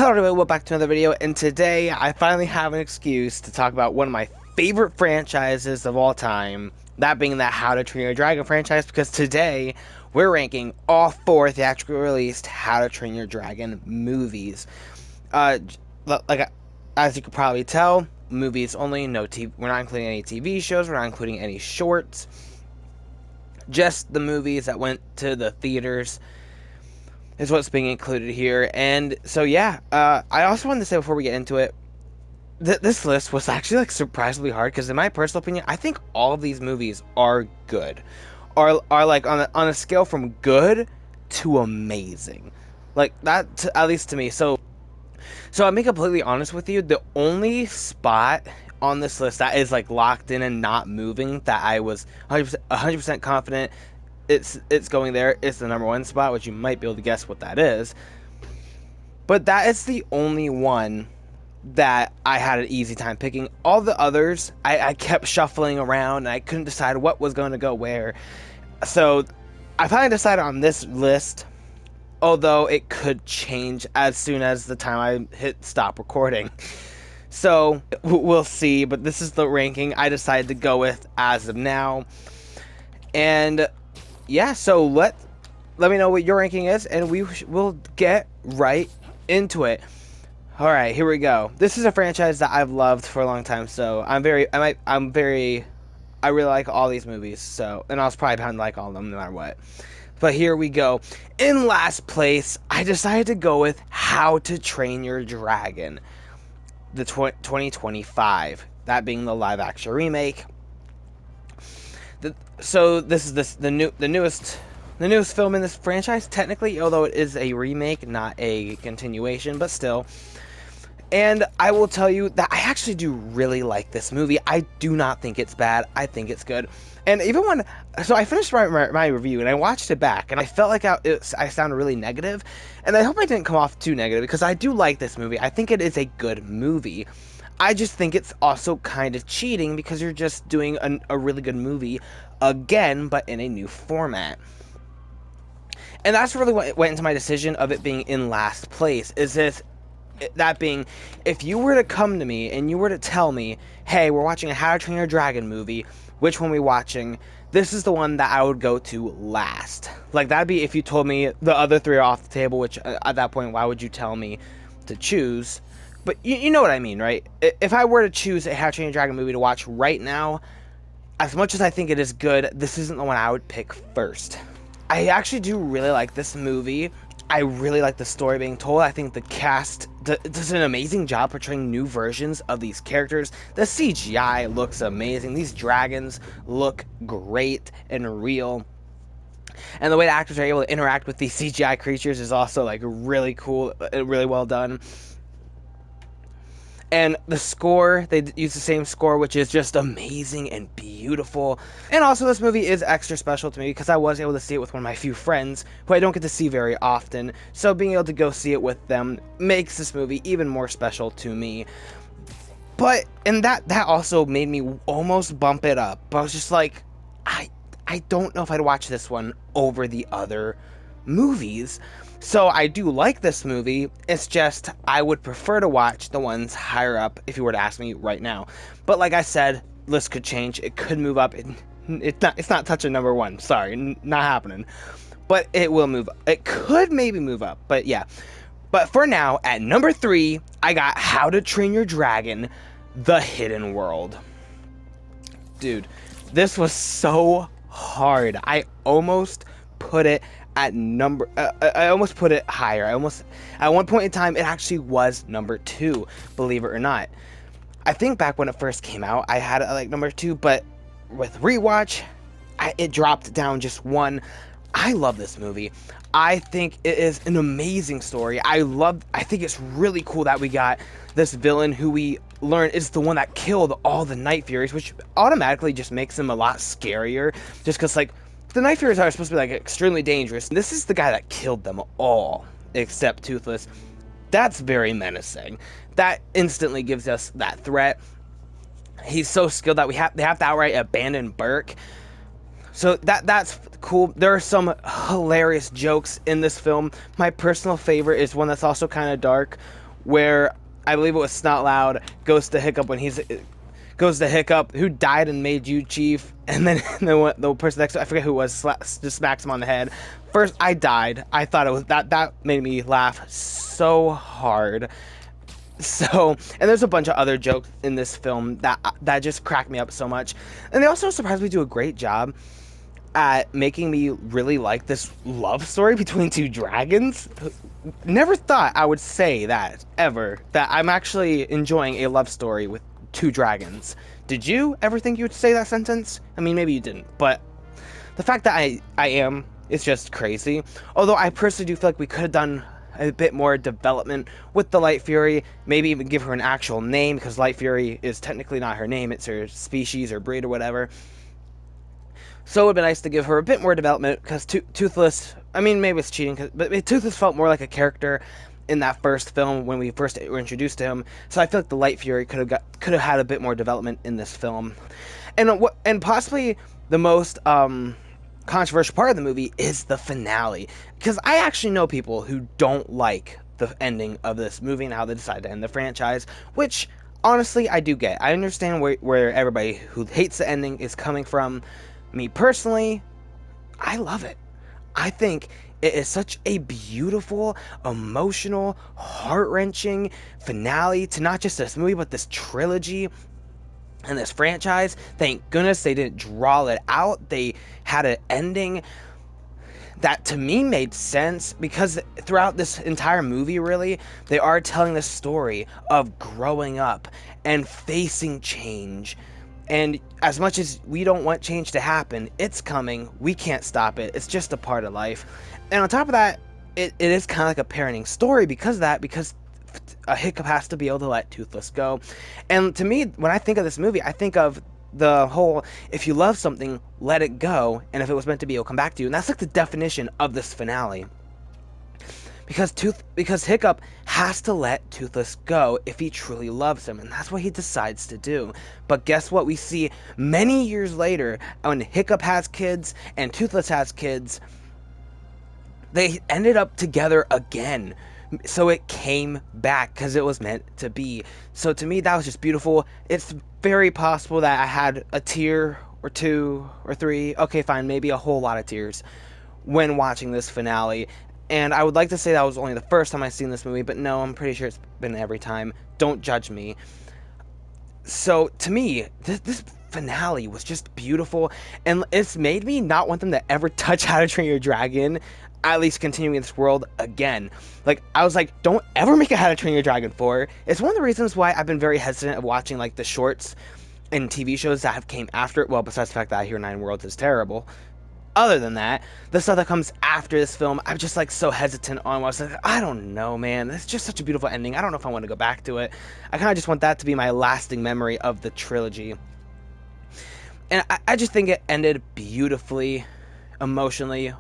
Hello everyone, welcome back to another video, and today I finally have an excuse to talk about one of my favorite franchises of all time, that being the How to Train Your Dragon franchise, because today we're ranking all 4 theatrically released How to Train Your Dragon movies. Uh, like, as you could probably tell, movies only, no TV, we're not including any TV shows, we're not including any shorts, just the movies that went to the theaters is what's being included here. And so yeah, I also wanted to say before we get into it, this list was actually like surprisingly hard, because in my personal opinion, I think all of these movies are good, are like on a scale from good to amazing, like that at least to me. So I'll be completely honest with you, the only spot on this list that is like locked in and not moving, that I was 100% confident it's going there, is the number 1 spot, which you might be able to guess what that is. But that is the only one that I had an easy time picking. All the others, I kept shuffling around and I couldn't decide what was going to go where. So I finally decided on this list, although it could change as soon as the time I hit stop recording. So we'll see, but this is the ranking I decided to go with as of now. And yeah, so let me know what your ranking is, and we will get right into it. All right, here we go. This is a franchise that I've loved for a long time, so I really like all these movies. So, and I was probably bound to like all of them no matter what. But here we go. In last place, I decided to go with How to Train Your Dragon, the 2025. That being the live action remake. So this is the newest film in this franchise, technically, although it is a remake, not a continuation, but still. And I will tell you that I actually do really like this movie. I do not think it's bad. I think it's good. And even so I finished my review and I watched it back, and I felt like I sounded really negative, and I hope I didn't come off too negative, because I do like this movie. I think it is a good movie. I just think it's also kind of cheating, because you're just doing a really good movie again, but in a new format. And that's really what went into my decision of it being in last place, is that being, if you were to come to me and you were to tell me, hey, we're watching a How to Train Your Dragon movie, which one are we watching? This is the one that I would go to last. Like, that'd be if you told me the other 3 are off the table, which at that point, why would you tell me to choose? But you know what I mean, right? If I were to choose a How to Train Your Dragon movie to watch right now, as much as I think it is good, this isn't the one I would pick first. I actually do really like this movie. I really like the story being told. I think the cast does an amazing job portraying new versions of these characters. The CGI looks amazing. These dragons look great and real. And the way the actors are able to interact with these CGI creatures is also like really cool, really well done. And the score, they use the same score, which is just amazing and beautiful. And also, this movie is extra special to me because I was able to see it with one of my few friends who I don't get to see very often. So being able to go see it with them makes this movie even more special to me. But, and that also made me almost bump it up. But I was just like, I don't know if I'd watch this one over the other movies. So I do like this movie, it's just I would prefer to watch the ones higher up if you were to ask me right now. But like I said, list could change, it could move up, it's not touching number 1, sorry, not happening. But it will move, it could maybe move up, but yeah. But for now, at number 3, I got How to Train Your Dragon, The Hidden World. Dude, this was so hard. I almost put it at I almost put it higher. At one point in time, it actually was number 2, believe it or not. I think back when it first came out, I had it at like number 2, but with rewatch, it dropped down just 1. I love this movie. I think it is an amazing story. I think it's really cool that we got this villain who we learn is the one that killed all the Night Furies, which automatically just makes him a lot scarier, just because like the Night Furies are supposed to be like extremely dangerous. This is the guy that killed them all, except Toothless. That's very menacing. That instantly gives us that threat. He's so skilled that they have to outright abandon Burke. So that's cool. There are some hilarious jokes in this film. My personal favorite is one that's also kind of dark, where I believe it was Snot Loud goes to Hiccup when he's goes to Hiccup, who died and made you chief, and then the person next to, I forget who it was, just smacks him on the head. First, I died. I thought it was that made me laugh so hard. So, and there's a bunch of other jokes in this film that just crack me up so much, and they also surprisingly do a great job at making me really like this love story between two dragons. Never thought I would say that ever, that I'm actually enjoying a love story with two dragons. Did you ever think you would say that sentence? I mean, maybe you didn't, but the fact that I am, it's just crazy. Although I personally do feel like we could have done a bit more development with the Light Fury, maybe even give her an actual name, because Light Fury is technically not her name, it's her species or breed or whatever. So it would be nice to give her a bit more development, because Toothless, I mean, maybe it's cheating, but Toothless felt more like a character in that first film when we first were introduced to him. So I feel like the Light Fury could have had a bit more development in this film. And possibly the most controversial part of the movie is the finale, because I actually know people who don't like the ending of this movie and how they decided to end the franchise, which honestly I do get. I understand where everybody who hates the ending is coming from. Me personally, I love it. I think it is such a beautiful, emotional, heart-wrenching finale to not just this movie, but this trilogy and this franchise. Thank goodness they didn't draw it out. They had an ending that to me made sense, because throughout this entire movie, really, they are telling the story of growing up and facing change. And as much as we don't want change to happen, it's coming. We can't stop it. It's just a part of life. And on top of that, it is kind of like a parenting story because of that, because a Hiccup has to be able to let Toothless go. And to me, when I think of this movie, I think of the whole, if you love something, let it go, and if it was meant to be, it'll come back to you. And that's like the definition of this finale. Because Hiccup has to let Toothless go if he truly loves him, and that's what he decides to do. But guess what? We see many years later, when Hiccup has kids and Toothless has kids, they ended up together again. So it came back because it was meant to be. So to me, that was just beautiful. It's very possible that I had a tear or two or three, okay fine, maybe a whole lot of tears when watching this finale. And I would like to say that was only the first time I've seen this movie, but no, I'm pretty sure it's been every time. Don't judge me. So to me, this finale was just beautiful, and it's made me not want them to ever touch How to Train Your Dragon, at least continuing in this world again. Like, I was like, don't ever make a How to Train Your Dragon 4. It's one of the reasons why I've been very hesitant of watching, like, the shorts and TV shows that have came after it. Well, besides the fact that I hear Nine Worlds is terrible. Other than that, the stuff that comes after this film, I'm just like so hesitant on. I was like, I don't know, man. It's just such a beautiful ending. I don't know if I want to go back to it. I kind of just want that to be my lasting memory of the trilogy. And I just think it ended beautifully, emotionally.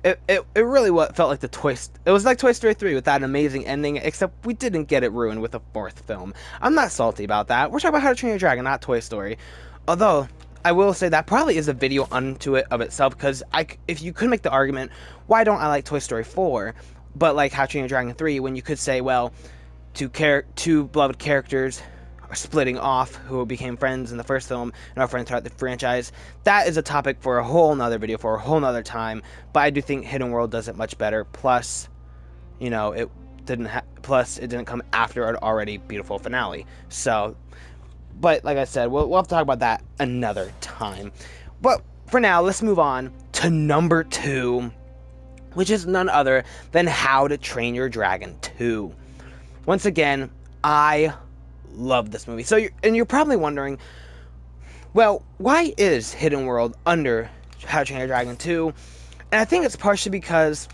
It really felt like it was like Toy Story 3 with that amazing ending, except we didn't get it ruined with a fourth film. I'm not salty about that. We're talking about How to Train Your Dragon, not Toy Story. Although, I will say that probably is a video unto it of itself, because if you could make the argument, why don't I like Toy Story 4, but like How to Train Your Dragon 3, when you could say, well, two beloved characters are splitting off who became friends in the first film and are friends throughout the franchise. That is a topic for a whole nother video, for a whole nother time, but I do think Hidden World does it much better. Plus, you know, it didn't come after an already beautiful finale. So, but like I said, we'll have to talk about that another time. But for now, let's move on to number 2, which is none other than How to Train Your Dragon 2. Once again, I love this movie. So you're probably wondering, well, why is Hidden World under How to Train Your Dragon 2? And I think it's partially because,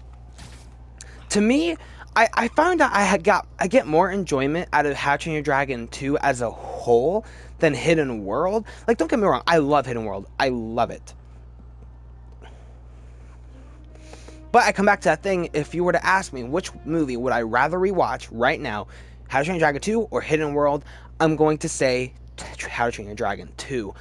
to me, I found out I get more enjoyment out of How to Train Your Dragon 2 as a whole than Hidden World. Like, don't get me wrong, I love Hidden World. I love it. But I come back to that thing, if you were to ask me which movie would I rather rewatch right now, How to Train Your Dragon 2 or Hidden World, I'm going to say How to Train Your Dragon 2.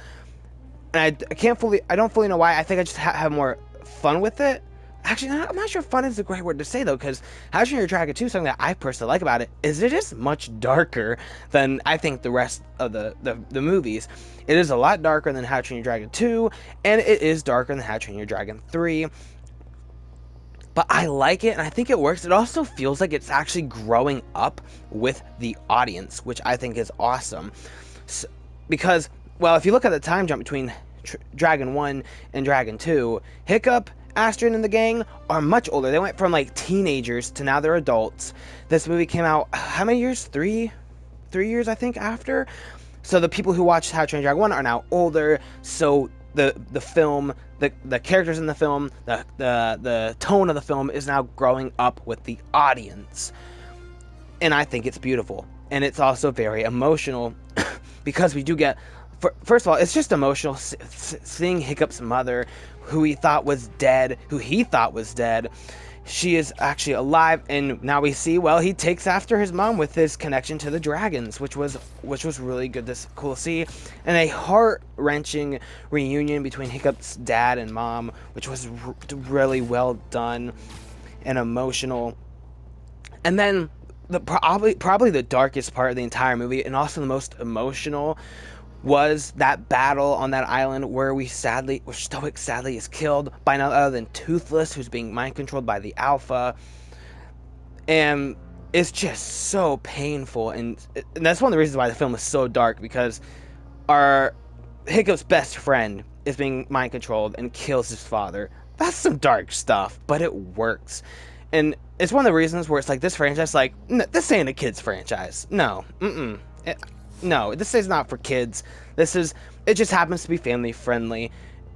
And I don't fully know why. I think I just have more fun with it. Actually, I'm not sure fun is the right word to say, though, because How to Train Your Dragon 2, something that I personally like about it, is it is much darker than I think the rest of the movies. It is a lot darker than How to Train Your Dragon 2, and it is darker than How to Train Your Dragon 3. But I like it, and I think it works. It also feels like it's actually growing up with the audience, which I think is awesome. So, because, well, if you look at the time jump between Dragon 1 and Dragon 2, Hiccup, Astrid, and the gang are much older. They went from like teenagers to now they're adults. This movie came out how many years? Three years, I think, after. So the people who watched How to Train Your Dragon 1 are now older. So the film, the characters in the film, the tone of the film is now growing up with the audience. And I think it's beautiful. And it's also very emotional because we do get, first of all, it's just emotional seeing Hiccup's mother, who he thought was dead. She is actually alive, and now we see, well, he takes after his mom with his connection to the dragons, which was really good. This cool to see, and a heart-wrenching reunion between Hiccup's dad and mom, which was really well done and emotional. And then probably the darkest part of the entire movie, and also the most emotional, was that battle on that island where Stoic sadly is killed by none other than Toothless, who's being mind controlled by the Alpha. And it's just so painful, and that's one of the reasons why the film is so dark, because our Hiccup's best friend is being mind controlled and kills his father. That's some dark stuff, but it works. And it's one of the reasons where it's like, this franchise, like, this ain't a kid's franchise. No, no, this is not for kids. It just happens to be family friendly.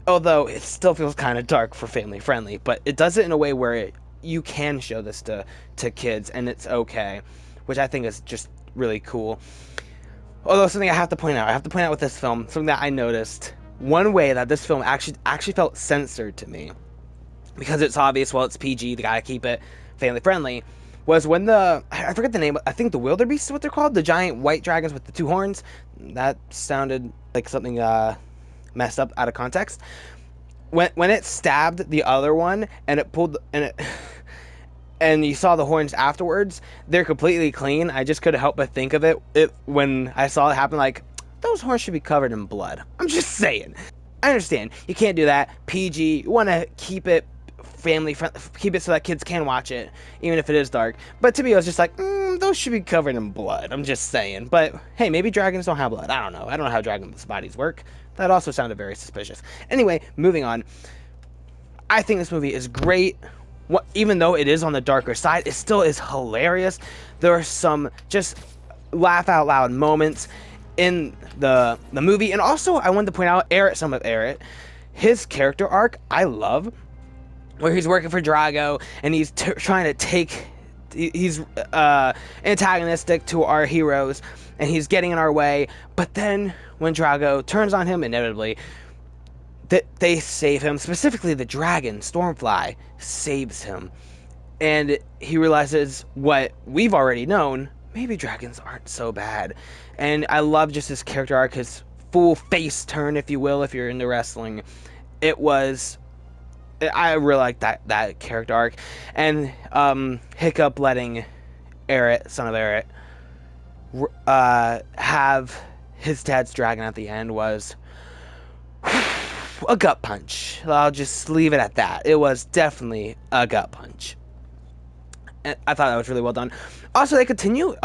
Although it still feels kind of dark for family friendly, but it does it in a way where you can show this to kids, and it's okay, which I think is just really cool. Although something I have to point out with this film, something that I noticed, one way that this film actually felt censored to me, because it's obvious, well, it's PG, they gotta keep it family friendly, was when I forget the name, I think the wildebeest is what they're called, the giant white dragons with the two horns. That sounded like something messed up out of context. When it stabbed the other one and it pulled and you saw the horns afterwards, they're completely clean. I just couldn't help but think of it when I saw it happen, like, those horns should be covered in blood. I'm just saying. I understand you can't do that. PG, you want to keep it family friendly, keep it so that kids can watch it, even if it is dark. But to me, I was just like, those should be covered in blood. I'm just saying. But hey, maybe dragons don't have blood. I don't know how dragons' bodies work. That also sounded very suspicious. Anyway, moving on. I think this movie is great. Even though it is on the darker side, it still is hilarious. There are some just laugh out loud moments in the movie. And also, I wanted to point out some of Eret. His character arc, I love, where he's working for Drago, and he's trying to take... He's antagonistic to our heroes, and he's getting in our way. But then, when Drago turns on him, inevitably, they save him. Specifically, the dragon, Stormfly, saves him. And he realizes what we've already known, maybe dragons aren't so bad. And I love just his character arc, his full face turn, if you will, if you're into wrestling. I really like that character arc. And Hiccup letting Eret, son of Eret, have his dad's dragon at the end was a gut punch. I'll just leave it at that. It was definitely a gut punch. And I thought that was really well done. Also, they continue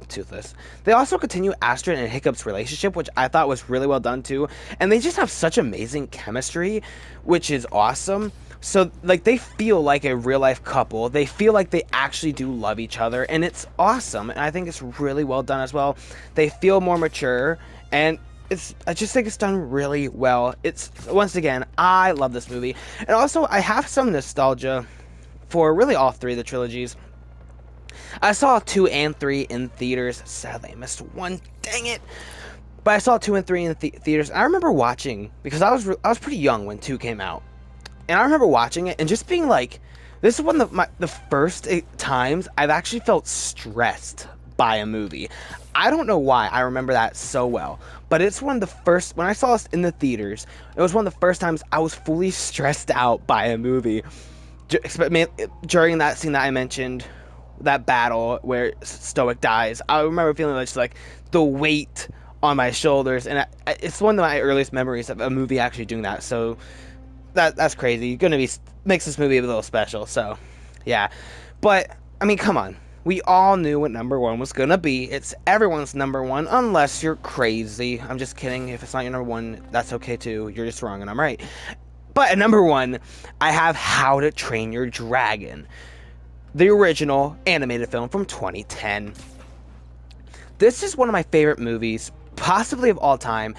Toothless. They also continue Astrid and Hiccup's relationship, which I thought was really well done too. And they just have such amazing chemistry, which is awesome. So, like, they feel like a real life couple. They feel like they actually do love each other, and it's awesome. And I think it's really well done as well. They feel more mature, and I just think it's done really well. Once again, I love this movie. And also, I have some nostalgia for really all three of the trilogies. I saw 2 and 3 in theaters. Sadly, I missed 1. Dang it! But I saw 2 and 3 in theaters. And I remember watching, because I was pretty young when 2 came out. And I remember watching it and just being like, this is one of the first times I've actually felt stressed by a movie. I don't know why I remember that so well. But it's one of the first, when I saw this in the theaters, it was one of the first times I was fully stressed out by a movie. during that scene that I mentioned, that battle where Stoic dies, I remember feeling just like the weight on my shoulders, and it's one of my earliest memories of a movie actually doing that. So that's crazy. Gonna be makes this movie a little special. So yeah, but I mean, come on. We all knew what number one was gonna be. It's everyone's number one, unless you're crazy. I'm just kidding. If it's not your number one, that's okay too. You're just wrong and I'm right. But at number one, I have How to Train Your Dragon, the original animated film from 2010. This is one of my favorite movies, possibly of all time.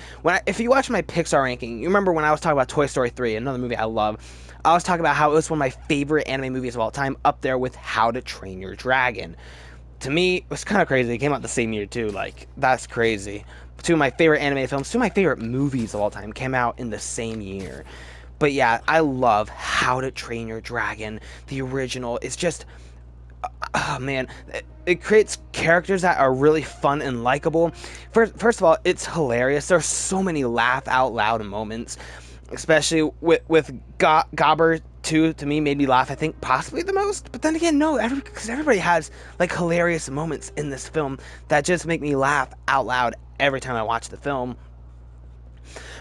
If you watch my Pixar ranking, you remember when I was talking about Toy Story 3, another movie I love. I was talking about how it was one of my favorite anime movies of all time, up there with How to Train Your Dragon. To me, it was kind of crazy. It came out the same year too. Like, that's crazy. Two of my favorite anime films, two of my favorite movies of all time came out in the same year. But yeah, I love How to Train Your Dragon, the original. It's just, oh man, it creates characters that are really fun and likable. First of all, it's hilarious. There's so many laugh out loud moments, especially with Gobber too. To me, made me laugh, I think, possibly the most. But then again, no, because everybody has like hilarious moments in this film that just make me laugh out loud every time I watch the film.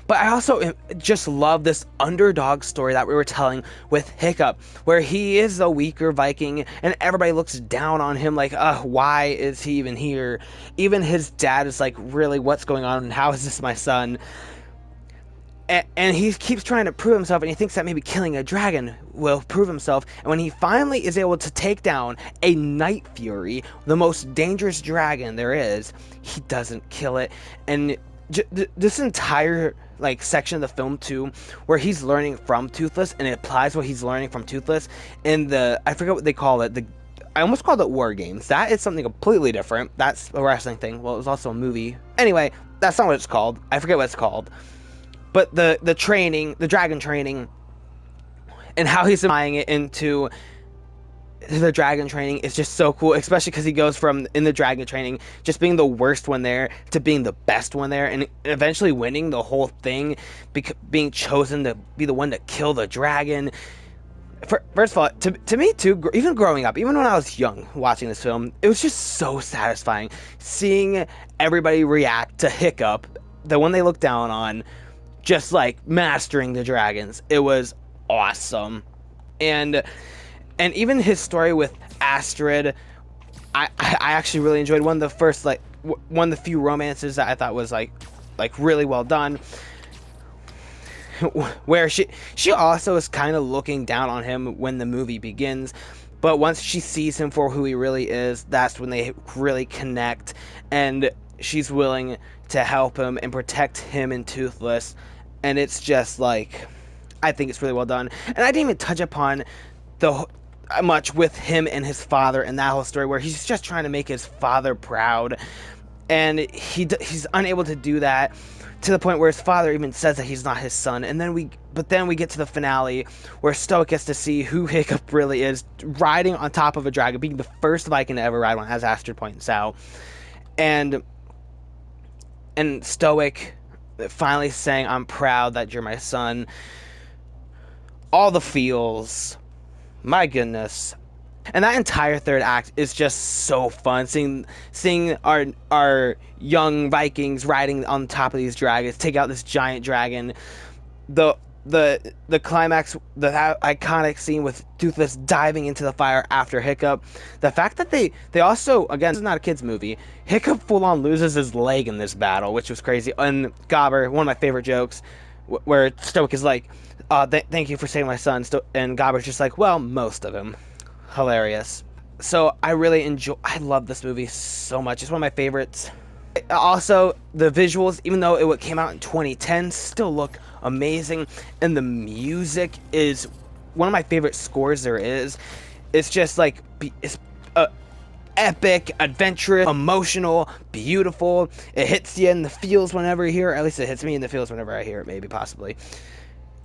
But I also just love this underdog story that we were telling with Hiccup, where he is a weaker Viking and everybody looks down on him like, why is he even here? Even his dad is like, really, what's going on? And how is this my son? And he keeps trying to prove himself, and he thinks that maybe killing a dragon will prove himself. And when he finally is able to take down a Night Fury, the most dangerous dragon there is, he doesn't kill it. And this entire like section of the film too, where he's learning from Toothless, and it applies what he's learning from Toothless in I forget what they call it, I almost called it War Games. That is something completely different. That's a wrestling thing. Well, it was also a movie. Anyway, that's not what it's called. I forget what it's called. But the training, the dragon training, and how he's applying it into the dragon training is just so cool, especially because he goes from, in the dragon training, just being the worst one there to being the best one there, and eventually winning the whole thing, being chosen to be the one to kill the dragon. First of all, to me too, even growing up, even when I was young watching this film, it was just so satisfying seeing everybody react to Hiccup, the one they look down on, just like mastering the dragons. It was awesome. And even his story with Astrid, I actually really enjoyed. One of the first, like, one of the few romances that I thought was like really well done, where she also is kind of looking down on him when the movie begins, but once she sees him for who he really is, that's when they really connect, and she's willing to help him and protect him and Toothless. And it's just like, I think it's really well done. And I didn't even touch upon much with him and his father and that whole story, where he's just trying to make his father proud, and he's unable to do that, to the point where his father even says that he's not his son. And then we get to the finale, where Stoic gets to see who Hiccup really is, riding on top of a dragon, being the first Viking to ever ride one, as Astrid points out, and Stoic finally saying, "I'm proud that you're my son." All the feels, my goodness. And that entire third act is just so fun, seeing our young Vikings riding on top of these dragons, take out this giant dragon. The climax, the iconic scene with Toothless diving into the fire after Hiccup. The fact that they also, again, this is not a kid's movie, Hiccup full on loses his leg in this battle, which was crazy. And Gobber, one of my favorite jokes, where Stoic is like, thank you for saving my son, and Gobber's just like, well, most of him. Hilarious. So I love this movie so much. It's one of my favorites. Also, the visuals, even though it came out in 2010, still look amazing, and the music is one of my favorite scores there is. It's just like, it's epic, adventurous, emotional, beautiful. It hits you in the feels whenever you hear it. At least it hits me in the feels whenever I hear it, maybe, possibly.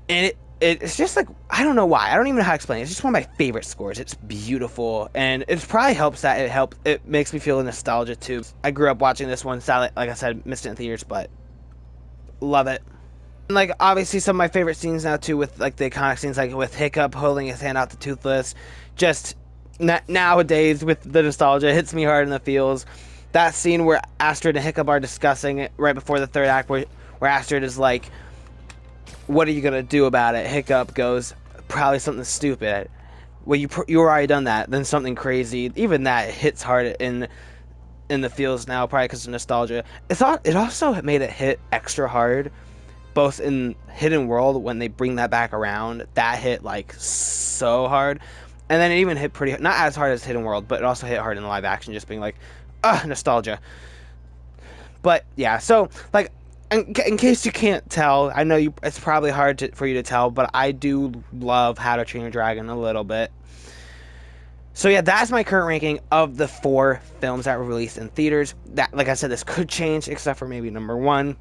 And it's just like, I don't know why. I don't even know how to explain it. It's just one of my favorite scores. It's beautiful, and it probably helps that it makes me feel nostalgia too. I grew up watching this one, sadly, like I said, missed it in theaters, but love it. And, like, obviously some of my favorite scenes now too, with like the iconic scenes, like with Hiccup holding his hand out to Toothless. Just nowadays with the nostalgia, it hits me hard in the feels. That scene where Astrid and Hiccup are discussing it right before the third act, where Astrid is like, "What are you gonna do about it?" Hiccup goes, "Probably something stupid." Well, you already done that. Then something crazy. Even that hits hard in the feels now, probably because of nostalgia. It also made it hit extra hard, both in Hidden World when they bring that back around. That hit like so hard, and then it even hit pretty not as hard as Hidden World, but it also hit hard in the live action, just being like, nostalgia. But yeah, so like in case you can't tell, I know it's probably hard for you to tell, but I do love How to Train Your Dragon a little bit. So yeah, that's my current ranking of the 4 films that were released in theaters. That, like I said, this could change, except for maybe number 1.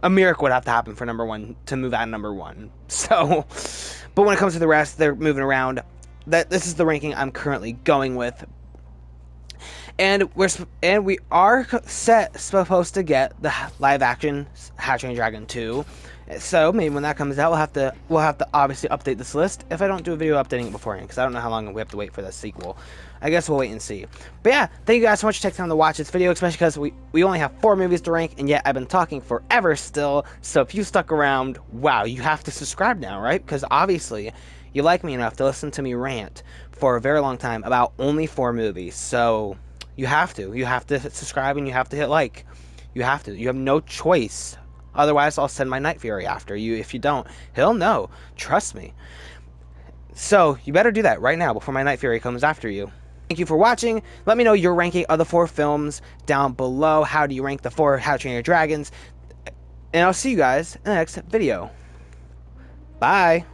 A miracle would have to happen for number 1 to move out of number 1. So, but when it comes to the rest, they're moving around. This is the ranking I'm currently going with. And we are supposed to get the live action How to Train Your Dragon 2. So maybe when that comes out, we'll have to obviously update this list if I don't do a video updating it beforehand, because I don't know how long we have to wait for the sequel. I guess we'll wait and see. But yeah, thank you guys so much for taking time to watch this video, especially because we only have 4 movies to rank, and yet I've been talking forever still. So if you stuck around, wow, you have to subscribe now, right? Because obviously you like me enough to listen to me rant for a very long time about only 4 movies. So you have to subscribe, and you have to hit like. You have no choice. Otherwise, I'll send my Night Fury after you. If you don't, he'll know. Trust me. So, you better do that right now before my Night Fury comes after you. Thank you for watching. Let me know your ranking of the 4 films down below. How do you rank the 4 How to Train Your Dragons? And I'll see you guys in the next video. Bye.